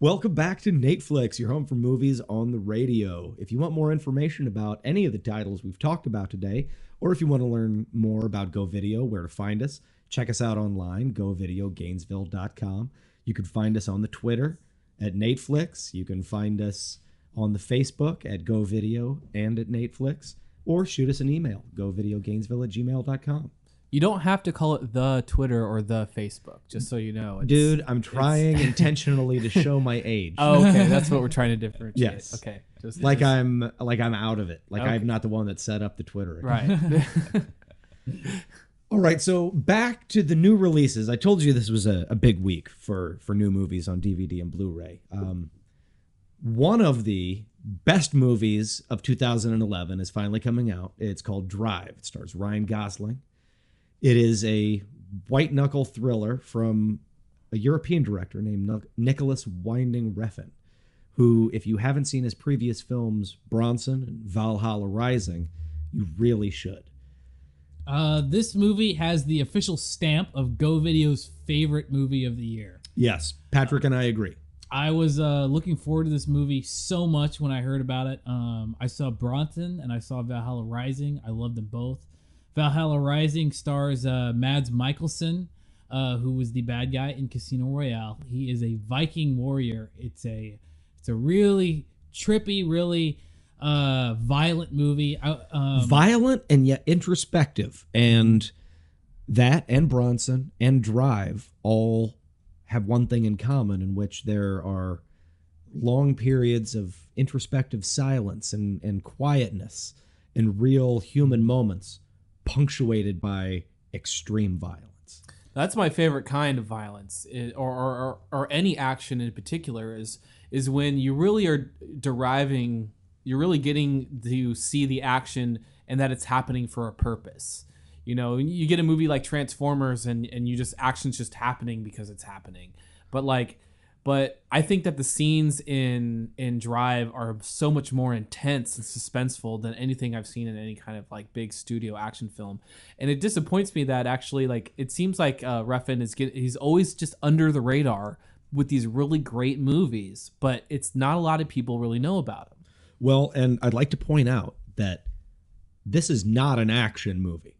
Welcome back to NATEFLIX, your home for movies on the radio. If you want more information about any of the titles we've talked about today, or if you want to learn more about Go Video, where to find us, check us out online, govideogainesville.com. You can find us on the Twitter at NATEFLIX. You can find us on the Facebook at Go Video and at NATEFLIX, or shoot us an email, govideogainesville@gmail.com. You don't have to call it the Twitter or the Facebook, just so you know. Dude, I'm trying intentionally to show my age. Oh, okay. That's what we're trying to differentiate. Yes. Okay. I'm out of it. Like, okay. I'm not the one that set up the Twitter account. Right. All right, so back to the new releases. I told you this was a big week for new movies on DVD and Blu-ray. One of the best movies of 2011 is finally coming out. It's called Drive. It stars Ryan Gosling. It is a white-knuckle thriller from a European director named Nicholas Winding Refn, who, if you haven't seen his previous films, Bronson and Valhalla Rising, you really should. This movie has the official stamp of Go Video's favorite movie of the year. Yes, Patrick and I agree. I was looking forward to this movie so much when I heard about it. I saw Bronson and I saw Valhalla Rising. I loved them both. Valhalla Rising stars Mads Mikkelsen, who was the bad guy in Casino Royale. He is a Viking warrior. It's a really trippy, really violent movie. Violent and yet introspective. And that and Bronson and Drive all have one thing in common, in which there are long periods of introspective silence and quietness and real human moments, punctuated by extreme violence. That's my favorite kind of violence, or any action in particular, is when you really are you're really getting to see the action and that it's happening for a purpose. You know, you get a movie like Transformers and you just action's just happening because it's happening. But I think that the scenes in Drive are so much more intense and suspenseful than anything I've seen in any kind of like big studio action film. And it disappoints me that actually, like, it seems like Refn he's always just under the radar with these really great movies, but it's not a lot of people really know about him. Well, and I'd like to point out that this is not an action movie.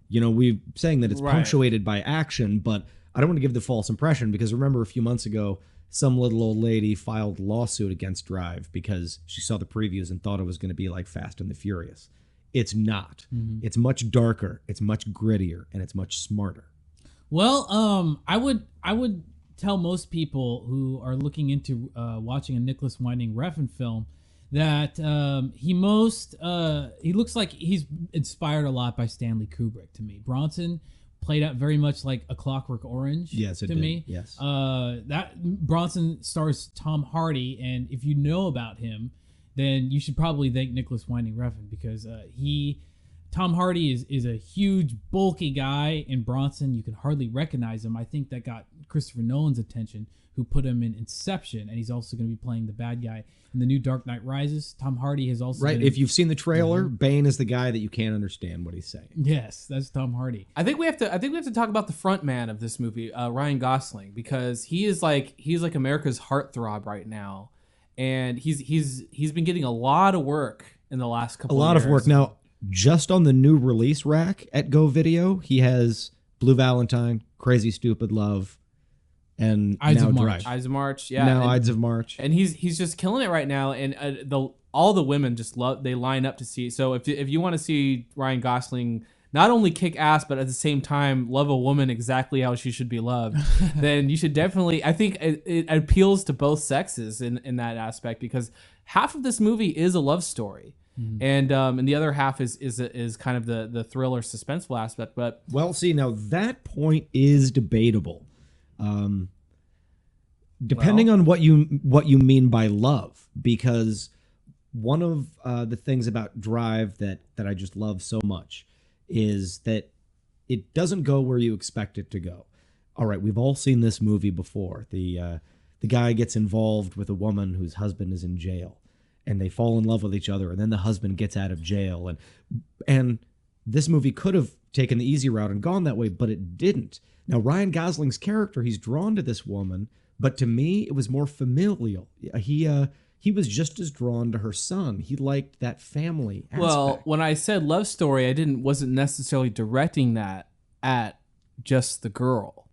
You know, we're saying that it's punctuated by action, but I don't want to give the false impression, because remember a few months ago, some little old lady filed a lawsuit against Drive because she saw the previews and thought it was going to be like Fast and the Furious. It's not. Mm-hmm. It's much darker, it's much grittier, and it's much smarter. Well, I would tell most people who are looking into watching a Nicholas Winding Refn film that he looks like he's inspired a lot by Stanley Kubrick to me. Bronson played out very much like A Clockwork Orange. Yes, it to did. me. Yes. That Bronson stars Tom Hardy, and if you know about him, then you should probably thank Nicholas Winding Refn, because Tom Hardy is a huge, bulky guy. In Bronson, you can hardly recognize him. I think that got Christopher Nolan's attention, who put him in Inception, and he's also going to be playing the bad guy in the new Dark Knight Rises. Tom Hardy has also been, if you've seen the trailer, Bane is the guy that you can't understand what he's saying. Yes, that's Tom Hardy. I think we have to talk about the front man of this movie, Ryan Gosling, because he's like America's heartthrob right now, and he's been getting a lot of work in the last couple. A lot of work now. Just on the new release rack at Go Video, he has Blue Valentine, Crazy Stupid Love, and Ides now of Drive. March. Ides of March, yeah. Now Ides of March, and he's just killing it right now. And all the women just they line up to see. So if you want to see Ryan Gosling not only kick ass, but at the same time love a woman exactly how she should be loved, then you should definitely. I think it appeals to both sexes in that aspect, because half of this movie is a love story. Mm-hmm. And the other half is kind of the thriller suspenseful aspect. But well, see, now that point is debatable, depending on what you mean by love. Because one of the things about Drive that I just love so much is that it doesn't go where you expect it to go. All right, we've all seen this movie before. The guy gets involved with a woman whose husband is in jail, and they fall in love with each other, and then the husband gets out of jail, and this movie could have taken the easy route and gone that way, but it didn't. Now, Ryan Gosling's character, he's drawn to this woman, but to me, it was more familial. He was just as drawn to her son. He liked that family aspect. Well, when I said love story, wasn't necessarily directing that at just the girl.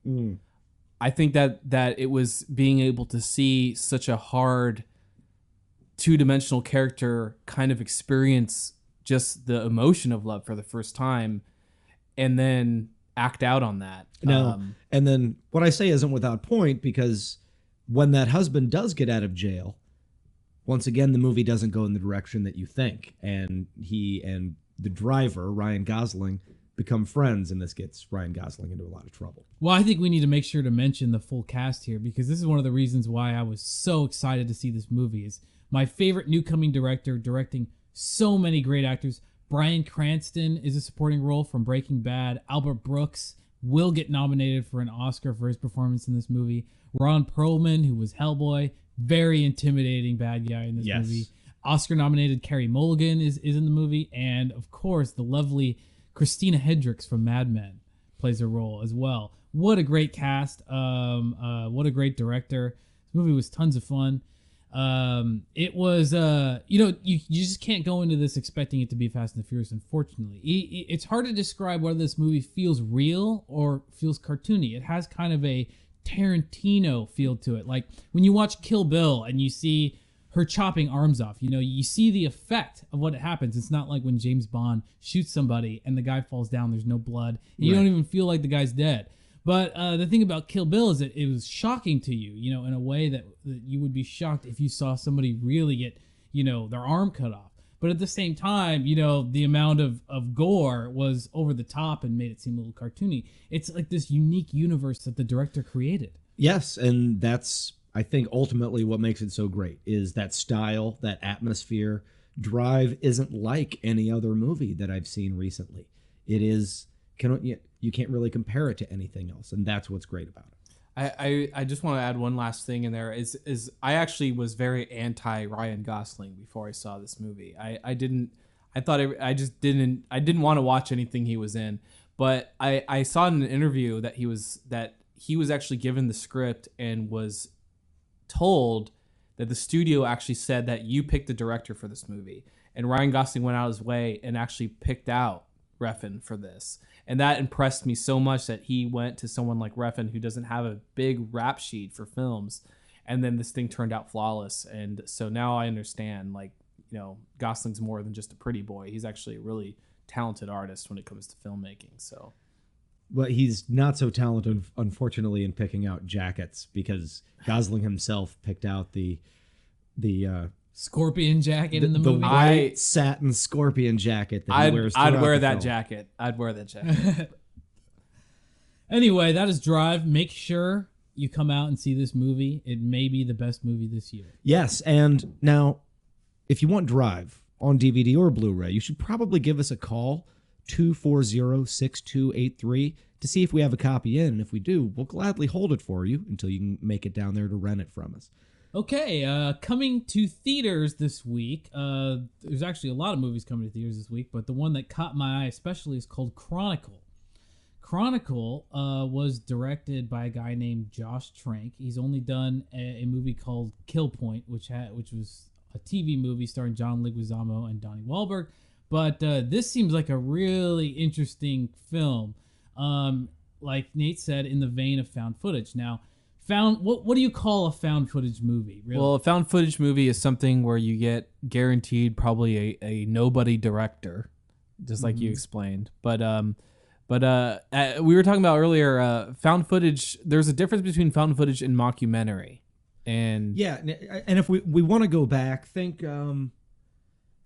I think that it was being able to see such a hard two-dimensional character kind of experience just the emotion of love for the first time and then act out on that. No. And then what I say isn't without point, because when that husband does get out of jail, once again, the movie doesn't go in the direction that you think. And he and the driver, Ryan Gosling, become friends, and this gets Ryan Gosling into a lot of trouble. Well, I think we need to make sure to mention the full cast here, because this is one of the reasons why I was so excited to see this movie. Is my favorite newcoming director, directing so many great actors. Bryan Cranston is a supporting role from Breaking Bad. Albert Brooks will get nominated for an Oscar for his performance in this movie. Ron Perlman, who was Hellboy, very intimidating bad guy in this movie. Oscar-nominated Carey Mulligan is in the movie. And, of course, the lovely Christina Hendricks from Mad Men plays a role as well. What a great cast. What a great director. This movie was tons of fun. It was, you just can't go into this expecting it to be Fast and the Furious, unfortunately. It's hard to describe whether this movie feels real or feels cartoony. It has kind of a Tarantino feel to it. Like when you watch Kill Bill and you see her chopping arms off, you see the effect of what happens. It's not like when James Bond shoots somebody and the guy falls down, there's no blood, and you don't even feel like the guy's dead. But the thing about Kill Bill is that it was shocking to you, in a way that you would be shocked if you saw somebody really get, their arm cut off. But at the same time, the amount of gore was over the top and made it seem a little cartoony. It's like this unique universe that the director created. Yes, and that's, I think, ultimately what makes it so great is that style, that atmosphere. Drive isn't like any other movie that I've seen recently. It is, you can't really compare it to anything else, and that's what's great about it. I just want to add one last thing in there is I actually was very anti Ryan Gosling before I saw this movie. I didn't want to watch anything he was in, but I saw in an interview that he was actually given the script and was told that the studio actually said that you picked the director for this movie, and Ryan Gosling went out of his way and actually picked out Refn for this. And that impressed me so much that he went to someone like Refn, who doesn't have a big rap sheet for films, and then this thing turned out flawless. And so now I understand, Gosling's more than just a pretty boy. He's actually a really talented artist when it comes to filmmaking. So, but he's not so talented, unfortunately, in picking out jackets, because Gosling himself picked out the scorpion jacket in the movie. The white satin scorpion jacket that he wears. I'd wear that jacket. I'd wear that jacket. Anyway, that is Drive. Make sure you come out and see this movie. It may be the best movie this year. Yes, and now, if you want Drive on DVD or Blu-ray, you should probably give us a call, 240-6283, to see if we have a copy in. And if we do, we'll gladly hold it for you until you can make it down there to rent it from us. Okay, coming to theaters this week. There's actually a lot of movies coming to theaters this week, but the one that caught my eye especially is called Chronicle. Chronicle was directed by a guy named Josh Trank. He's only done a movie called Kill Point, which was a TV movie starring John Leguizamo and Donnie Wahlberg. But this seems like a really interesting film. Like Nate said, in the vein of found footage. Now, what do you call a found footage movie? Really? Well, a found footage movie is something where you get guaranteed probably a nobody director, just like you explained. But we were talking about earlier, found footage. There's a difference between found footage and mockumentary. And yeah, and if we want to go back, think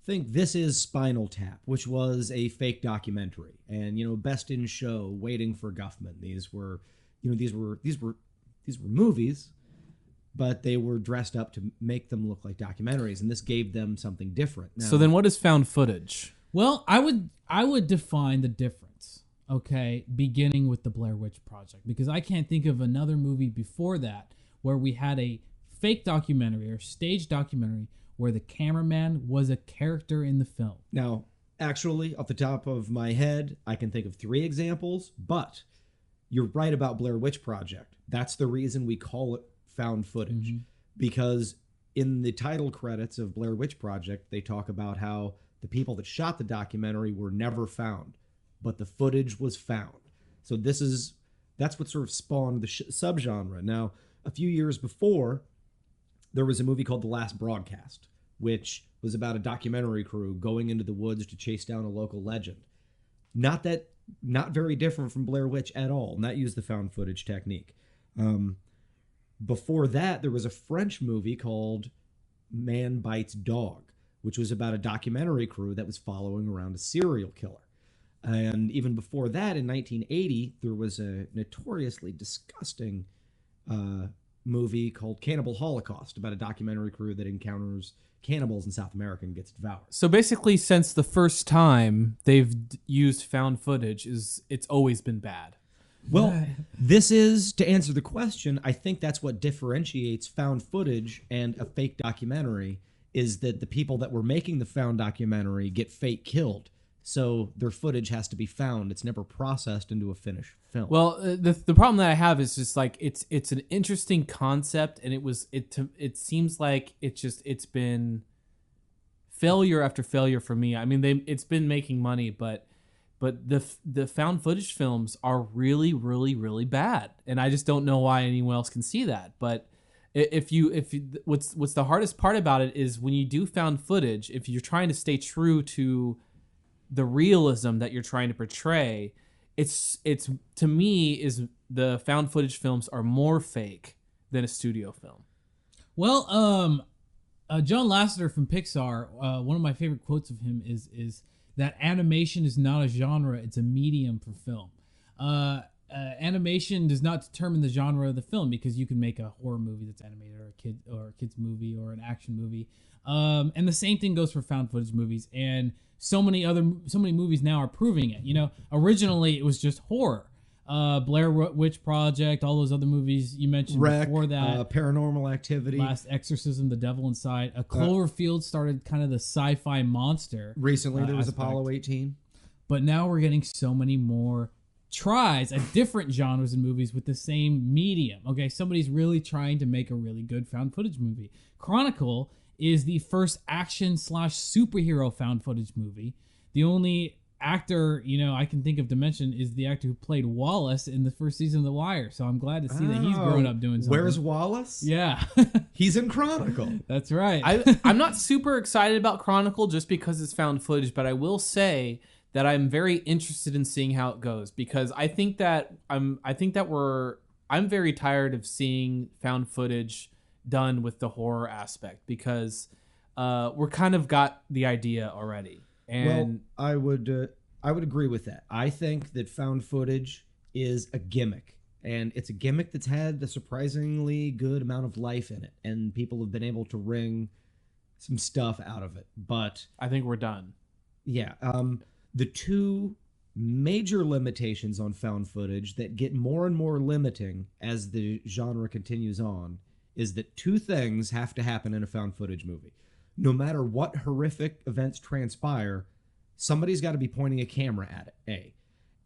This Is Spinal Tap, which was a fake documentary, and Best in Show, Waiting for Guffman. These were movies, but they were dressed up to make them look like documentaries, and this gave them something different. Now, so then what is found footage? Well, I would define the difference, okay, beginning with the Blair Witch Project, because I can't think of another movie before that where we had a fake documentary or stage documentary where the cameraman was a character in the film. Now, Actually, off the top of my head, I can think of 3 examples, but you're right about Blair Witch Project. That's the reason we call it found footage, because in the title credits of Blair Witch Project, they talk about how the people that shot the documentary were never found, but the footage was found. So that's what sort of spawned the subgenre. Now, a few years before, there was a movie called The Last Broadcast, which was about a documentary crew going into the woods to chase down a local legend. Not very different from Blair Witch at all, and that used the found footage technique. Before that, there was a French movie called Man Bites Dog, which was about a documentary crew that was following around a serial killer. And even before that, in 1980, there was a notoriously disgusting movie called Cannibal Holocaust, about a documentary crew that encounters cannibals in South America and gets devoured. So basically, since the first time they've used found footage, it's always been bad. Well, this is, to answer the question, I think that's what differentiates found footage and a fake documentary, is that the people that were making the found documentary get fake killed. So their footage has to be found. It's never processed into a finished film. Well, the problem that I have is just like it's an interesting concept, and it seems like it's been failure after failure for me. I mean, it's been making money, but the found footage films are really, really, really bad, and I just don't know why anyone else can see that. But if you what's the hardest part about it is when you do found footage, if you're trying to stay true to the realism that you're trying to portray, it's to me is the found footage films are more fake than a studio film. Well, John Lasseter from Pixar, one of my favorite quotes of him is that animation is not a genre, it's a medium for film. Animation does not determine the genre of the film, because you can make a horror movie that's animated, or a kid's movie, or an action movie. And the same thing goes for found footage movies, and so many movies now are proving it. You know, originally it was just horror. Blair Witch Project, all those other movies you mentioned before that. Paranormal Activity. Last Exorcism, The Devil Inside. Cloverfield started kind of the sci-fi monster. Recently there was Apollo 18. But now we're getting so many more tries at different genres and movies with the same medium. Okay, somebody's really trying to make a really good found footage movie. Chronicle is the first action/superhero found footage movie. The only actor, I can think of to mention is the actor who played Wallace in the first season of The Wire. So I'm glad to see that he's grown up doing something. Where's Wallace? Yeah. He's in Chronicle. That's right. I'm not super excited about Chronicle just because it's found footage, but I will say that I'm very interested in seeing how it goes, because I think that I'm very tired of seeing found footage done with the horror aspect, because we're kind of got the idea already. And I would agree with that. I think that found footage is a gimmick, and it's a gimmick that's had a surprisingly good amount of life in it, and people have been able to wring some stuff out of it. But I think we're done. Yeah. The two major limitations on found footage that get more and more limiting as the genre continues on is that 2 things have to happen in a found footage movie. No matter what horrific events transpire, somebody's got to be pointing a camera at it, A.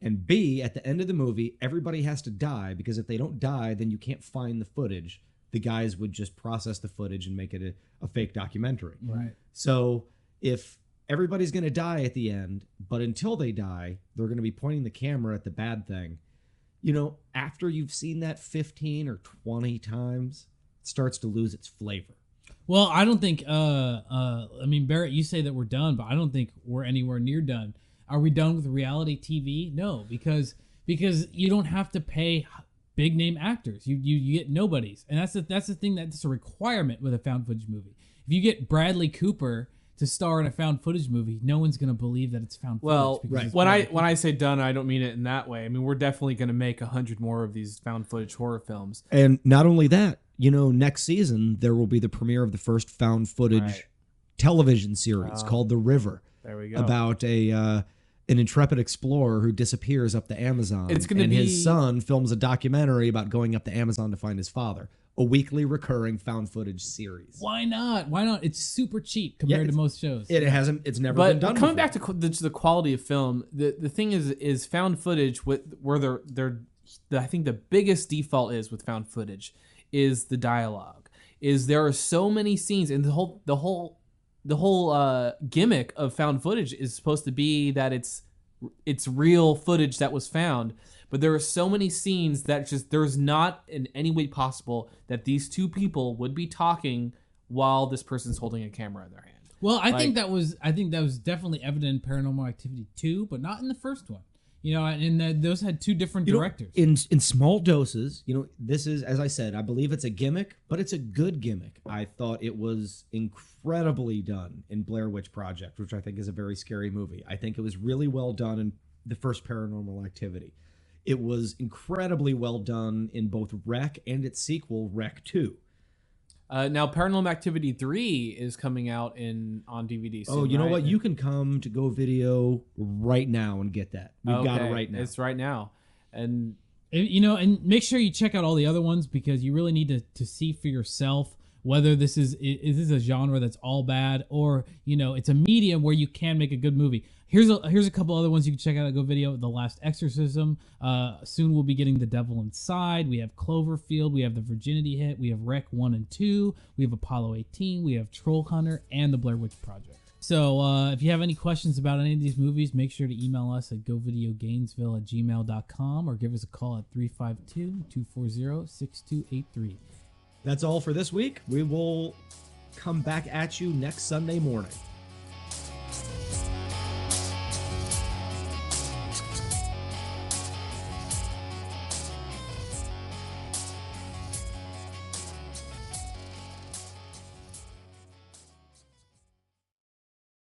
And B, at the end of the movie, everybody has to die, because if they don't die, then you can't find the footage. The guys would just process the footage and make it a fake documentary. Right. So if everybody's going to die at the end, but until they die, they're going to be pointing the camera at the bad thing. After you've seen that 15 or 20 times, it starts to lose its flavor. Well, I don't think, Barrett, you say that we're done, but I don't think we're anywhere near done. Are we done with reality TV? No, because you don't have to pay big name actors. You get nobodies. And that's the thing, that's a requirement with a found footage movie. If you get Bradley Cooper to star in a found footage movie, no one's going to believe that it's found footage. Well, right. When I say done, I don't mean it in that way. I mean, we're definitely going to make 100 more of these found footage horror films. And not only that, next season there will be the premiere of the first found footage television series called The River. There we go. About a an intrepid explorer who disappears up the Amazon. It's gonna and be- his son films a documentary about going up the Amazon to find his father. A weekly recurring found footage series. Why not? Why not? It's super cheap compared to most shows. It's never been done coming before. back to the quality of film, the thing is found footage where I think the biggest default is with found footage is the dialogue. Is there are so many scenes, and the whole gimmick of found footage is supposed to be that it's real footage that was found, but there are so many scenes that just there's not in any way possible that these two people would be talking while this person's holding a camera in their hand. Well, I think that was definitely evident in Paranormal Activity 2, but not in the first one. You know, and those had two different directors. In small doses, this is, as I said, I believe it's a gimmick, but it's a good gimmick. I thought it was incredibly done in Blair Witch Project, which I think is a very scary movie. I think it was really well done in the first Paranormal Activity. It was incredibly well done in both Rec and its sequel, Rec 2. Now, Paranormal Activity 3 is coming out on DVD soon. Oh, you know right? what? You can come to Go Video right now and get that. We've got it right now. It's right now. And and make sure you check out all the other ones, because you really need to see for yourself whether this is a genre that's all bad, or it's a medium where you can make a good movie. Here's a couple other ones you can check out at Go Video. The Last Exorcism. Soon we'll be getting The Devil Inside. We have Cloverfield. We have The Virginity Hit. We have Rec 1 and 2. We have Apollo 18. We have Troll Hunter and The Blair Witch Project. So if you have any questions about any of these movies, make sure to email us at govideogainesville@gmail.com or give us a call at 352-240-6283. That's all for this week. We will come back at you next Sunday morning.